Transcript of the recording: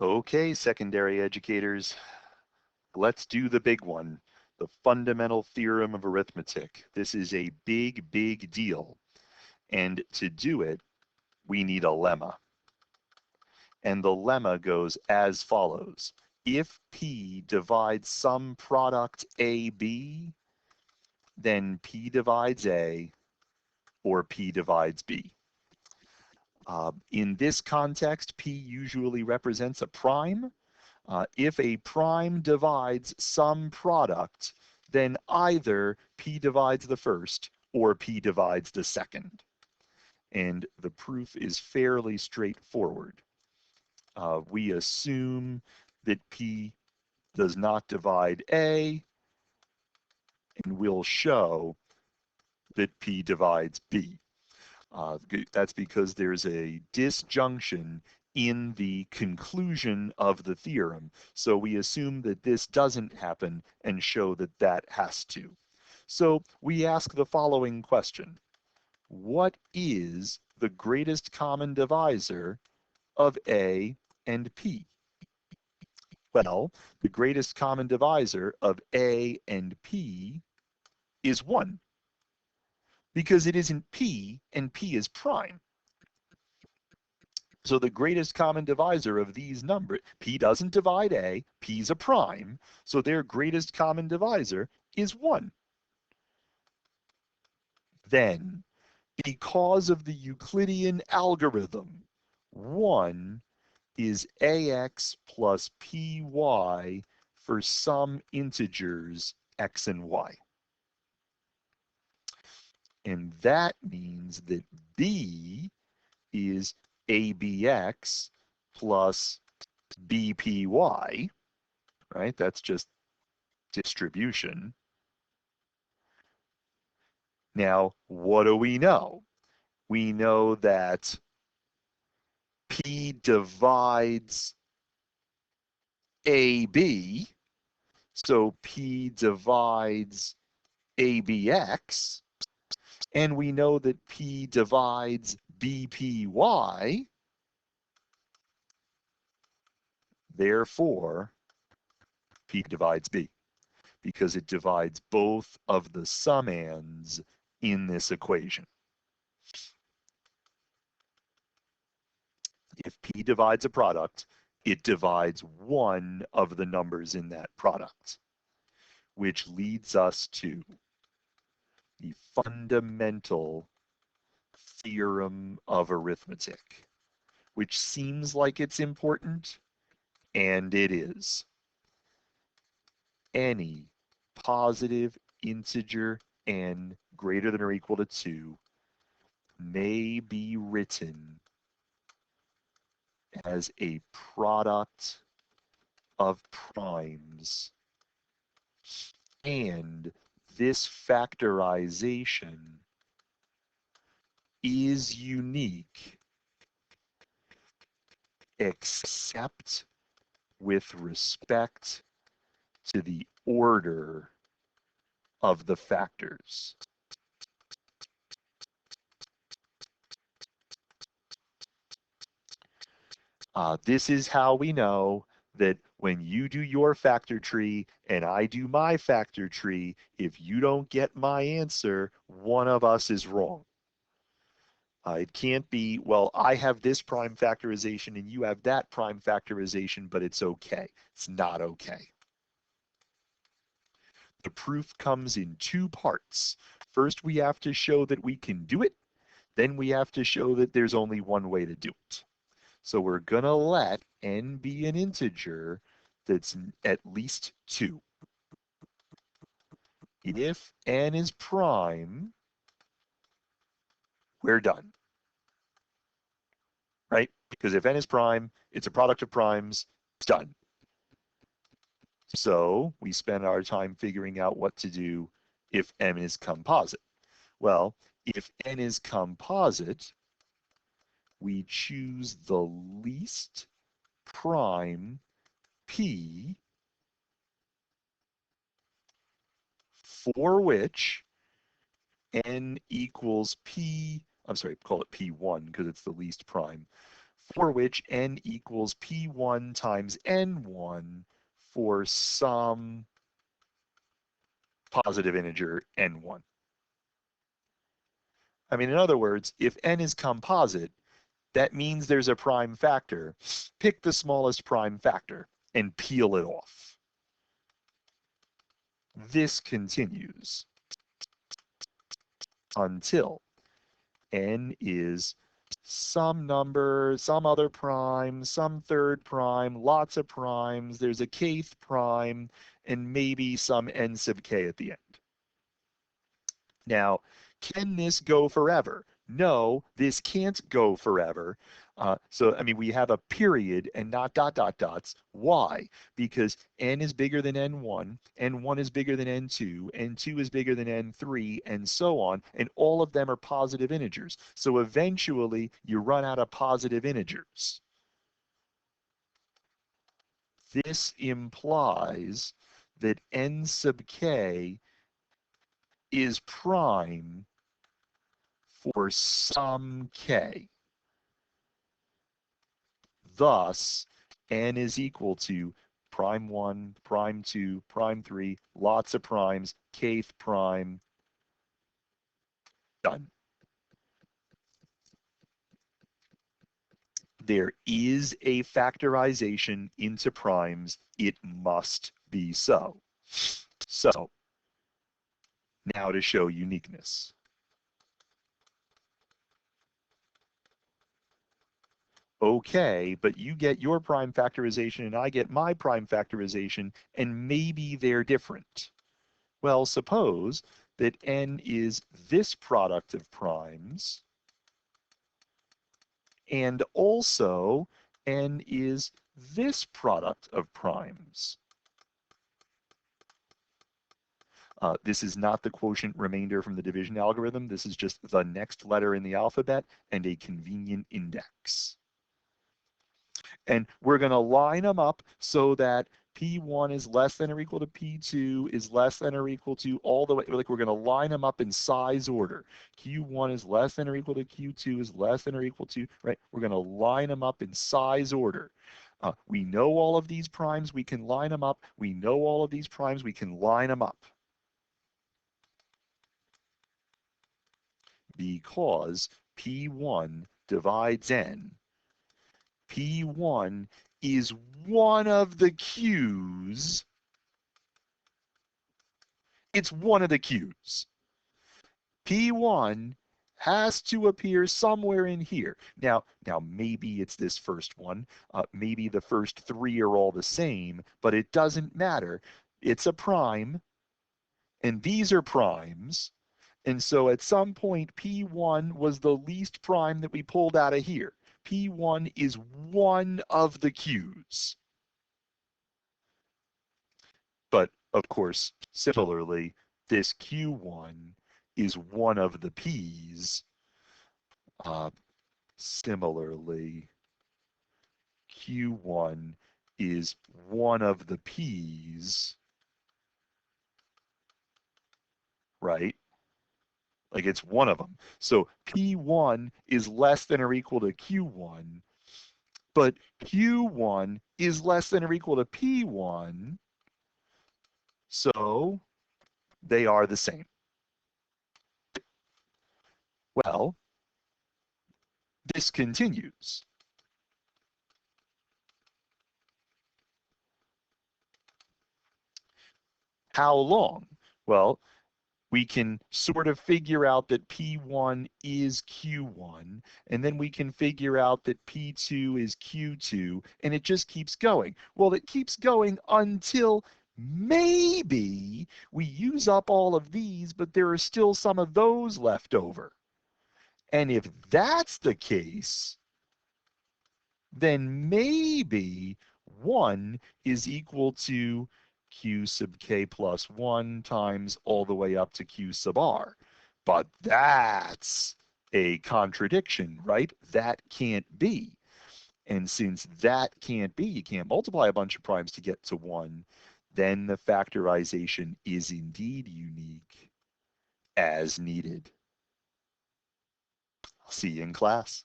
Okay, secondary educators, let's do the big one, the Fundamental Theorem of Arithmetic. This is a big, big deal. And to do it, we need a lemma. And the lemma goes as follows. If P divides some product AB, then P divides A, or P divides B. In this context, P usually represents a prime. If a prime divides some product, then either P divides the first or P divides the second. And the proof is fairly straightforward. We assume that P does not divide A, and we'll show that P divides B. That's because there's a disjunction in the conclusion of the theorem. So we assume that this doesn't happen and show that that has to. So we ask the following question. What is the greatest common divisor of A and P? Well, the greatest common divisor of A and P is 1. Because it isn't P, and P is prime. So the greatest common divisor of these numbers, P doesn't divide A, P's a prime, so their greatest common divisor is 1. Then, because of the Euclidean algorithm, 1 is AX plus PY for some integers X and Y. And that means that B is ABX plus BPY, right? That's just distribution. Now, what do we know? We know that P divides AB, so P divides ABX, and we know that P divides BPY, therefore, P divides B, because it divides both of the summands in this equation. If P divides a product, it divides one of the numbers in that product, which leads us to the fundamental theorem of arithmetic, which seems like it's important, and it is. Any positive integer n greater than or equal to 2 may be written as a product of primes, and this factorization is unique except with respect to the order of the factors. This is how we know that when you do your factor tree and I do my factor tree, if you don't get my answer, one of us is wrong. It can't be, well, I have this prime factorization and you have that prime factorization, but it's okay. It's not okay. The proof comes in 2 parts. First, we have to show that we can do it. Then we have to show that there's only one way to do it. So we're going to let n be an integer that's at least 2. If n is prime, we're done. Right? Because if n is prime, it's a product of primes, it's done. So we spend our time figuring out what to do if n is composite. Well, if n is composite, we choose the least prime P for which n equals P, I'm sorry, call it P1 because it's the least prime, for which n equals p1 times n1 for some positive integer n1. I mean, in other words, if n is composite, that means there's a prime factor. Pick the smallest prime factor and peel it off. This continues until n is some number, some other prime, some third prime, lots of primes, there's a kth prime, and maybe some n sub k at the end. Now, can this go forever? No, this can't go forever. So, I mean, we have a period and not dot, dot, dots. Why? Because n is bigger than n1, n1 is bigger than n2, n2 is bigger than n3, and so on, and all of them are positive integers. So eventually, you run out of positive integers. This implies that n sub k is prime for some k. Thus, n is equal to prime 1, prime 2, prime 3, lots of primes, kth prime, done. There is a factorization into primes. It must be so. So, now to show uniqueness. Okay, but you get your prime factorization and I get my prime factorization, and maybe they're different. Well, suppose that n is this product of primes, and also n is this product of primes. This is not the quotient remainder from the division algorithm. This is just the next letter in the alphabet and a convenient index. And we're going to line them up so that P1 is less than or equal to P2 is less than or equal to all the way, like we're going to line them up in size order. Q1 is less than or equal to Q2 is less than or equal to, right? We're going to line them up in size order. We know all of these primes, we can line them up. We know all of these primes, we can line them up. Because P1 divides N. P1 is one of the Q's. It's one of the Q's. P1 has to appear somewhere in here. Now maybe it's this first one. Maybe the first three are all the same, but it doesn't matter. It's a prime, and these are primes. And so at some point, P1 was the least prime that we pulled out of here. P1 is one of the Q's. But of course, similarly, this Q1 is one of the P's. Similarly, Q1 is one of the P's, right? Like it's one of them. So P1 is less than or equal to Q1, but Q1 is less than or equal to P1, so they are the same. Well, this continues. How long? Well, we can sort of figure out that P1 is Q1, and then we can figure out that P2 is Q2, and it just keeps going. Well, it keeps going until maybe we use up all of these, but there are still some of those left over. And if that's the case, then maybe 1 is equal to Q sub k plus 1 times all the way up to Q sub r. But that's a contradiction, right? That can't be. And since that can't be, you can't multiply a bunch of primes to get to 1, then the factorization is indeed unique as needed. I'll see you in class.